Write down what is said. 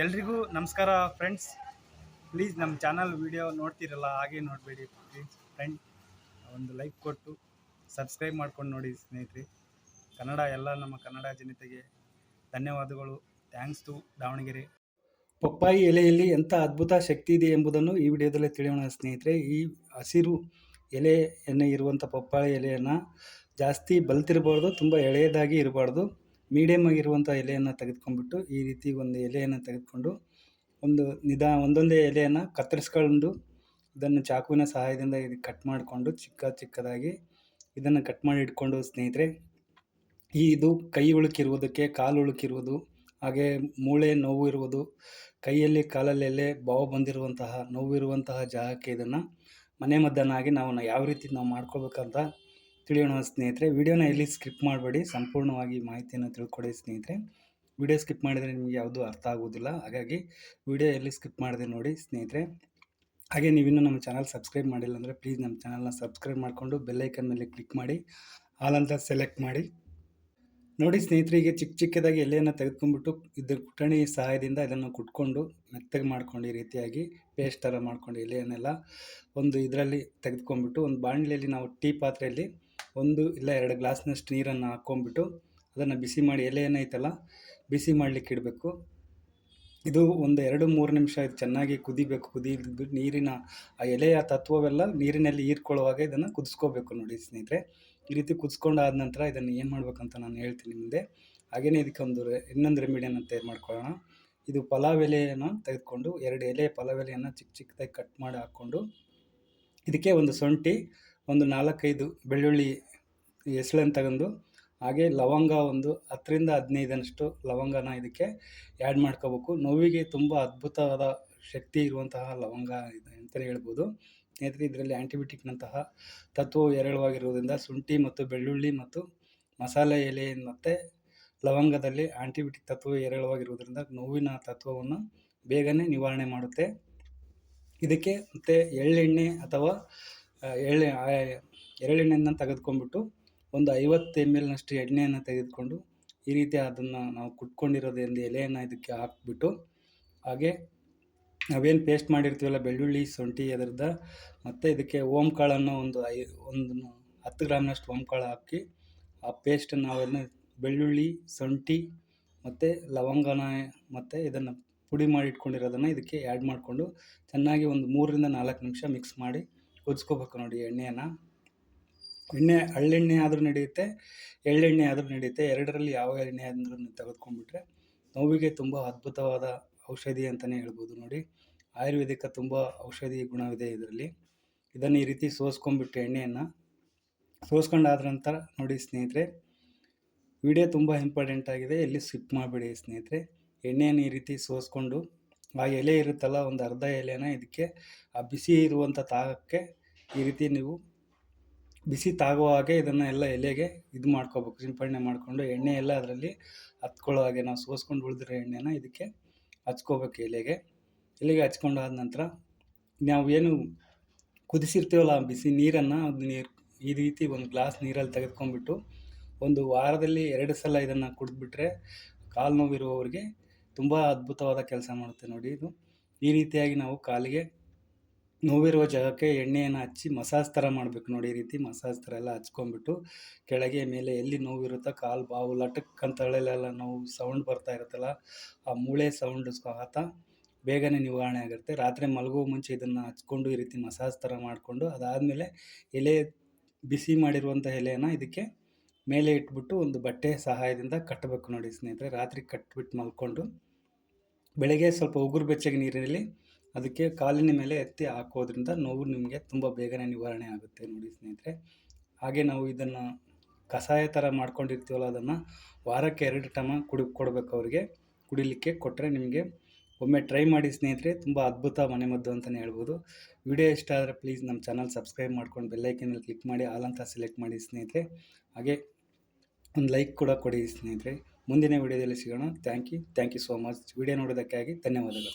ಎಲ್ರಿಗೂ ನಮಸ್ಕಾರ friends. Please ನಮ್ಮ ಚಾನಲ್ ವಿಡಿಯೋ ನೋಡ್ತಿರಲ್ಲ ಹಾಗೆ ನೋಡಬೇಡಿ ಪ್ಲೀಸ್ ಫ್ರೆಂಡ್. ಒಂದು ಲೈಕ್ ಕೊಟ್ಟು ಸಬ್ಸ್ಕ್ರೈಬ್ ಮಾಡ್ಕೊಂಡು ನೋಡಿ ಸ್ನೇಹಿತರೆ. ನಮ್ಮ ಕನ್ನಡ ಜನತೆಗೆ ಧನ್ಯವಾದಗಳು. Thanks to Davangere. ಪಪ್ಪಾಯಿ ಎಲೆಯಲ್ಲಿ ಎಂಥ ಅದ್ಭುತ ಶಕ್ತಿ ಇದೆ ಎಂಬುದನ್ನು ಈ ವಿಡಿಯೋದಲ್ಲಿ ತಿಳಿಯೋಣ ಸ್ನೇಹಿತರೆ. ಈ ಹಸಿರು ಎಲೆಯನ್ನು ಇರುವಂಥ ಪಪ್ಪಾಯಿ ಎಲೆಯನ್ನು ಜಾಸ್ತಿ ಬಲ್ತಿರಬಾರ್ದು, ತುಂಬ ಎಳೆಯದಾಗಿ ಇರಬಾರ್ದು, ಮೀಡಿಯಮ್ ಆಗಿರುವಂಥ ಎಲೆಯನ್ನು ತೆಗೆದುಕೊಂಡ್ಬಿಟ್ಟು ಈ ರೀತಿ ಒಂದು ಎಲೆಯನ್ನು ತೆಗೆದುಕೊಂಡು ಒಂದೊಂದೇ ಎಲೆಯನ್ನು ಕತ್ತರಿಸ್ಕೊಂಡು ಇದನ್ನು ಚಾಕುವಿನ ಸಹಾಯದಿಂದ ಕಟ್ ಮಾಡಿಕೊಂಡು ಚಿಕ್ಕದಾಗಿ ಇದನ್ನು ಕಟ್ ಮಾಡಿ ಇಟ್ಕೊಂಡು ಸ್ನೇಹಿತರೆ, ಇದು ಕೈ ಉಳುಕಿರುವುದಕ್ಕೆ, ಕಾಲು ಉಳುಕಿರುವುದು, ಹಾಗೆ ಮೂಳೆ ನೋವು ಇರುವುದು, ಕೈಯಲ್ಲಿ ಕಾಲಲ್ಲೆಲ್ಲೇ ಬಾವು ಬಂದಿರುವಂತಹ ನೋವಿರುವಂತಹ ಜಾಗಕ್ಕೆ ಇದನ್ನು ಮನೆಮದ್ದನ್ನಾಗಿ ನಾವು ಯಾವ ರೀತಿ ನಾವು ಮಾಡ್ಕೋಬೇಕಂತ ತಿಳಿಯೋಣ ಸ್ನೇಹಿತರೆ. ವಿಡಿಯೋನ ಎಲ್ಲಿ ಸ್ಕಿಪ್ ಮಾಡಬೇಡಿ, ಸಂಪೂರ್ಣವಾಗಿ ಮಾಹಿತಿಯನ್ನು ತಿಳ್ಕೊಡಿ ಸ್ನೇಹಿತರೆ. ವಿಡಿಯೋ ಸ್ಕಿಪ್ ಮಾಡಿದರೆ ನಿಮಗೆ ಯಾವುದೂ ಅರ್ಥ ಆಗೋದಿಲ್ಲ, ಹಾಗಾಗಿ ವಿಡಿಯೋ ಎಲ್ಲಿ ಸ್ಕಿಪ್ ಮಾಡಿದೆ ನೋಡಿ ಸ್ನೇಹಿತರೆ. ಹಾಗೆ ನೀವಿನ್ನೂ ನಮ್ಮ ಚಾನಲ್ ಸಬ್ಸ್ಕ್ರೈಬ್ ಮಾಡಿಲ್ಲ ಅಂದರೆ ಪ್ಲೀಸ್ ನಮ್ಮ ಚಾನಲ್ನ ಸಬ್ಸ್ಕ್ರೈಬ್ ಮಾಡಿಕೊಂಡು ಬೆಲ್ಲೈಕನ್ ಮೇಲೆ ಕ್ಲಿಕ್ ಮಾಡಿ ಆಲ್ ಅಂತ ಸೆಲೆಕ್ಟ್ ಮಾಡಿ ನೋಡಿ ಸ್ನೇಹಿತರೆ. ಈಗ ಚಿಕ್ಕದಾಗಿ ಎಲೆಯನ್ನು ತೆಗೆದುಕೊಂಡ್ಬಿಟ್ಟು ಇದ್ರ ಕುಟಣಿ ಸಹಾಯದಿಂದ ಇದನ್ನು ಕುಟ್ಕೊಂಡು ಮೆತ್ತಗೆ ಮಾಡ್ಕೊಂಡು ಈ ರೀತಿಯಾಗಿ ಪೇಸ್ಟ್ ಥರ ಮಾಡ್ಕೊಂಡು ಎಲೆಯನ್ನೆಲ್ಲ ಒಂದು ಇದರಲ್ಲಿ ತೆಗೆದುಕೊಂಡ್ಬಿಟ್ಟು ಒಂದು ಬಾಣಲೆಯಲ್ಲಿ ನಾವು ಟೀ ಪಾತ್ರೆಯಲ್ಲಿ 1 ಇಲ್ಲ 2 ಗ್ಲಾಸ್ನಷ್ಟು ನೀರನ್ನು ಹಾಕ್ಕೊಂಡ್ಬಿಟ್ಟು ಅದನ್ನು ಬಿಸಿ ಮಾಡಿ ಎಲೆಯನ್ನು ಐತಲ್ಲ ಬಿಸಿ ಮಾಡಲಿಕ್ಕೆ ಇಡಬೇಕು. ಇದು ಒಂದು 2-3 ನಿಮಿಷ ಇದು ಚೆನ್ನಾಗಿ ಕುದಿಬೇಕು. ಕುದಿದ್ಬಿಟ್ಟು ನೀರಿನ ಆ ಎಲೆಯ ತತ್ವವೆಲ್ಲ ನೀರಿನಲ್ಲಿ ಹೀರ್ಕೊಳ್ಳುವಾಗ ಇದನ್ನು ಕುದಿಸ್ಕೋಬೇಕು ನೋಡಿ ಸ್ನೇಹಿತರೆ. ಈ ರೀತಿ ಕುದಿಸ್ಕೊಂಡಾದ ನಂತರ ಇದನ್ನು ಏನು ಮಾಡ್ಬೇಕಂತ ನಾನು ಹೇಳ್ತೀನಿ ಮುಂದೆ. ಹಾಗೆಯೇ ಇದಕ್ಕೆ ಇನ್ನೊಂದು ರೆಮಿಡಿಯನ್ನು ತಯಾರು ಮಾಡ್ಕೊಳ್ಳೋಣ. ಇದು ಪಲಾವ್ ಎಲೆಯನ್ನು ತೆಗೆದುಕೊಂಡು 2 ಎಲೆ ಪಲಾವ್ ಎಲೆಯನ್ನು ಚಿಕ್ಕದಾಗಿ ಕಟ್ ಮಾಡಿ ಹಾಕ್ಕೊಂಡು ಇದಕ್ಕೆ ಒಂದು ಶುಂಠಿ, ಒಂದು 4-5 ಬೆಳ್ಳುಳ್ಳಿ ಎಸಳನ್ನು ತಗೊಂಡು, ಹಾಗೆ ಲವಂಗ ಒಂದು 10ರಿಂದ 15 ಲವಂಗನ ಇದಕ್ಕೆ ಆ್ಯಡ್ ಮಾಡ್ಕೋಬೇಕು. ನೋವಿಗೆ ತುಂಬ ಅದ್ಭುತವಾದ ಶಕ್ತಿ ಇರುವಂತಹ ಲವಂಗ ಇದೆ ಅಂತಲೇ ಹೇಳ್ಬೋದು ಸ್ನೇಹಿತರೆ. ಇದರಲ್ಲಿ ಆ್ಯಂಟಿಬಯೋಟಿಕ್ನಂತಹ ತತ್ವವು ಹೇರಳವಾಗಿರುವುದರಿಂದ ಶುಂಠಿ ಮತ್ತು ಬೆಳ್ಳುಳ್ಳಿ ಮತ್ತು ಮಸಾಲೆ ಎಲೆ ಮತ್ತು ಲವಂಗದಲ್ಲಿ ಆ್ಯಂಟಿಬಯೋಟಿಕ್ ತತ್ವವು ಹೇರಳವಾಗಿರುವುದರಿಂದ ನೋವಿನ ತತ್ವವನ್ನು ಬೇಗನೆ ನಿವಾರಣೆ ಮಾಡುತ್ತೆ. ಇದಕ್ಕೆ ಮತ್ತು ಎಳ್ಳೆಣ್ಣೆ ಅಥವಾ ಎಳ್ಳೆಣ್ಣೆಯನ್ನು ತೆಗೆದುಕೊಂಡ್ಬಿಟ್ಟು ಒಂದು 50 ml ಎಣ್ಣೆಯನ್ನು ತೆಗೆದುಕೊಂಡು ಈ ರೀತಿ ಅದನ್ನು ನಾವು ಕುಟ್ಕೊಂಡಿರೋದ್ರಿಂದ ಎಲೆಯನ್ನು ಇದಕ್ಕೆ ಹಾಕ್ಬಿಟ್ಟು, ಹಾಗೆ ನಾವೇನು ಪೇಸ್ಟ್ ಮಾಡಿರ್ತೀವಲ್ಲ ಬೆಳ್ಳುಳ್ಳಿ ಶುಂಠಿ ಅದರದ್ದು, ಮತ್ತು ಇದಕ್ಕೆ ಓಂ ಕಾಳನ್ನು ಒಂದು 10 ಗ್ರಾಮ್ನಷ್ಟು ಓಂ ಕಾಳು ಹಾಕಿ ಆ ಪೇಸ್ಟನ್ನು ನಾವೆಲ್ಲ ಬೆಳ್ಳುಳ್ಳಿ ಶುಂಠಿ ಮತ್ತು ಲವಂಗನ ಮತ್ತು ಇದನ್ನು ಪುಡಿ ಮಾಡಿ ಇಟ್ಕೊಂಡಿರೋದನ್ನು ಇದಕ್ಕೆ ಆ್ಯಡ್ ಮಾಡಿಕೊಂಡು ಚೆನ್ನಾಗಿ ಒಂದು 3ರಿಂದ 4 ನಿಮಿಷ ಮಿಕ್ಸ್ ಮಾಡಿ ಕುದಿಸ್ಕೋಬೇಕು ನೋಡಿ ಎಣ್ಣೆಯನ್ನು. ಹಳ್ಳೆಣ್ಣೆ ಆದರೂ ನಡೆಯುತ್ತೆ, ಎಳ್ಳೆಣ್ಣೆ ಆದರೂ ನಡೆಯುತ್ತೆ. ಎರಡರಲ್ಲಿ ಯಾವ ಎಣ್ಣೆ ಆದ್ರೂ ತೆಗೆದುಕೊಂಡ್ಬಿಟ್ರೆ ನೋವಿಗೆ ತುಂಬ ಅದ್ಭುತವಾದ ಔಷಧಿ ಅಂತಲೇ ಹೇಳ್ಬೋದು ನೋಡಿ. ಆಯುರ್ವೇದಿಕ ತುಂಬ ಔಷಧಿ ಗುಣವಿದೆ ಇದರಲ್ಲಿ. ಇದನ್ನು ಈ ರೀತಿ ಸೋಸ್ಕೊಂಡ್ಬಿಟ್ಟು ಎಣ್ಣೆಯನ್ನು ಸೋಸ್ಕೊಂಡಾದ ನಂತರ ನೋಡಿ ಸ್ನೇಹಿತರೆ, ವಿಡಿಯೋ ತುಂಬ ಇಂಪಾರ್ಟೆಂಟ್ ಆಗಿದೆ, ಎಲ್ಲಿ ಸ್ಕಿಪ್ ಮಾಡಬೇಡಿ ಸ್ನೇಹಿತರೆ. ಎಣ್ಣೆಯನ್ನು ಈ ರೀತಿ ಸೋಸ್ಕೊಂಡು ಆ ಎಲೆ ಇರುತ್ತಲ್ಲ ಒಂದು ಅರ್ಧ ಎಲೆನ ಇದಕ್ಕೆ ಆ ಬಿಸಿ ಇರುವಂಥ ತಾಗಕ್ಕೆ ಈ ರೀತಿ ನೀವು ಬಿಸಿ ತಾಗುವ ಹಾಗೆ ಇದನ್ನು ಎಲ್ಲ ಎಲೆಗೆ ಇದು ಮಾಡ್ಕೋಬೇಕು, ಸಿಂಪಡಣೆ ಮಾಡಿಕೊಂಡು ಎಣ್ಣೆ ಎಲ್ಲ ಅದರಲ್ಲಿ ಹತ್ಕೊಳ್ಳೋ ಹಾಗೆ ನಾವು ಸೋಸ್ಕೊಂಡು ಉಳಿದಿರೋ ಎಣ್ಣೆನ ಇದಕ್ಕೆ ಹಚ್ಕೋಬೇಕು. ಎಲೆಗೆ ಹಚ್ಕೊಂಡಾದ ನಂತರ ನಾವು ಏನು ಕುದಿಸಿರ್ತೀವಲ್ಲ ಬಿಸಿ ನೀರನ್ನು, ಈ ರೀತಿ ಒಂದು ಗ್ಲಾಸ್ ನೀರಲ್ಲಿ ತೆಗೆದುಕೊಂಡ್ಬಿಟ್ಟು ಒಂದು ವಾರದಲ್ಲಿ 2 ಸಲ ಇದನ್ನು ಕುಡಿದ್ಬಿಟ್ರೆ ಕಾಲು ನೋವಿರುವವರಿಗೆ ತುಂಬ ಅದ್ಭುತವಾದ ಕೆಲಸ ಮಾಡುತ್ತೆ ನೋಡಿ ಇದು. ಈ ರೀತಿಯಾಗಿ ನಾವು ಕಾಲಿಗೆ ನೋವಿರುವ ಜಾಗಕ್ಕೆ ಎಣ್ಣೆಯನ್ನು ಹಚ್ಚಿ ಮಸಾಜ್ ಥರ ಮಾಡಬೇಕು ನೋಡಿ. ಈ ರೀತಿ ಮಸಾಜ್ ಥರ ಎಲ್ಲ ಹಚ್ಕೊಂಡ್ಬಿಟ್ಟು ಕೆಳಗೆ ಮೇಲೆ ಎಲ್ಲಿ ನೋವಿರುತ್ತೋ ಕಾಲು ಬಾವು ಲಟಕ್ ಅಂತಳೆಲ್ಲ ನೋವು ಸೌಂಡ್ ಬರ್ತಾ ಇರುತ್ತಲ್ಲ, ಆ ಮೂಳೆ ಸೌಂಡ್ ಸಹ ಬೇಗನೆ ನಿವಾರಣೆ ಆಗುತ್ತೆ. ರಾತ್ರಿ ಮಲಗುವ ಮುಂಚೆ ಇದನ್ನು ಹಚ್ಕೊಂಡು ಈ ರೀತಿ ಮಸಾಜ್ ಥರ ಮಾಡಿಕೊಂಡು ಅದಾದಮೇಲೆ ಎಲೆ ಬಿಸಿ ಮಾಡಿರುವಂಥ ಎಲೆಯನ್ನು ಇದಕ್ಕೆ ಮೇಲೆ ಇಟ್ಬಿಟ್ಟು ಒಂದು ಬಟ್ಟೆ ಸಹಾಯದಿಂದ ಕಟ್ಟಬೇಕು ನೋಡಿ ಸ್ನೇಹಿತರೆ. ರಾತ್ರಿ ಕಟ್ಬಿಟ್ಟು ಮಲ್ಕೊಂಡು ಬೆಳಗ್ಗೆ ಸ್ವಲ್ಪ ಉಗುರು ಬೆಚ್ಚಗೆ ನೀರಿನಲ್ಲಿ ಅದಕ್ಕೆ ಕಾಲಿನ ಮೇಲೆ ಎತ್ತಿ ಹಾಕೋದ್ರಿಂದ ನೋವು ನಿಮಗೆ ತುಂಬ ಬೇಗನೆ ನಿವಾರಣೆ ಆಗುತ್ತೆ ನೋಡಿ ಸ್ನೇಹಿತರೆ. ಹಾಗೆ ನಾವು ಇದನ್ನು ಕಷಾಯ ಥರ ಮಾಡ್ಕೊಂಡಿರ್ತೀವಲ್ಲ ಅದನ್ನು ವಾರಕ್ಕೆ 2 ಟೈಮ್ ಕೊಡಬೇಕು ಅವರಿಗೆ. ಕುಡಿಲಿಕ್ಕೆ ಕೊಟ್ಟರೆ ನಿಮಗೆ ಒಮ್ಮೆ ಟ್ರೈ ಮಾಡಿ ಸ್ನೇಹಿತರೆ, ತುಂಬ ಅದ್ಭುತ ಮನೆಮದ್ದು ಅಂತಲೇ ಹೇಳ್ಬೋದು. ವಿಡಿಯೋ ಇಷ್ಟ ಆದರೆ ಪ್ಲೀಸ್ ನಮ್ಮ ಚಾನಲ್ ಸಬ್ಸ್ಕ್ರೈಬ್ ಮಾಡ್ಕೊಂಡು ಬೆಲ್ಲೈಕನಲ್ಲಿ ಕ್ಲಿಕ್ ಮಾಡಿ ಆಲ್ ಅಂತ ಸೆಲೆಕ್ಟ್ ಮಾಡಿ ಸ್ನೇಹಿತರೆ. ಹಾಗೆ ಒಂದು ಲೈಕ್ ಕೂಡ ಕೊಡಿ ಸ್ನೇಹಿತರೆ. ಮುಂದಿನ ವಿಡಿಯೋದಲ್ಲಿ ಸಿಗೋಣ. Thank you so much. Video ನೋಡೋದಕ್ಕಾಗಿ ಧನ್ಯವಾದಗಳು.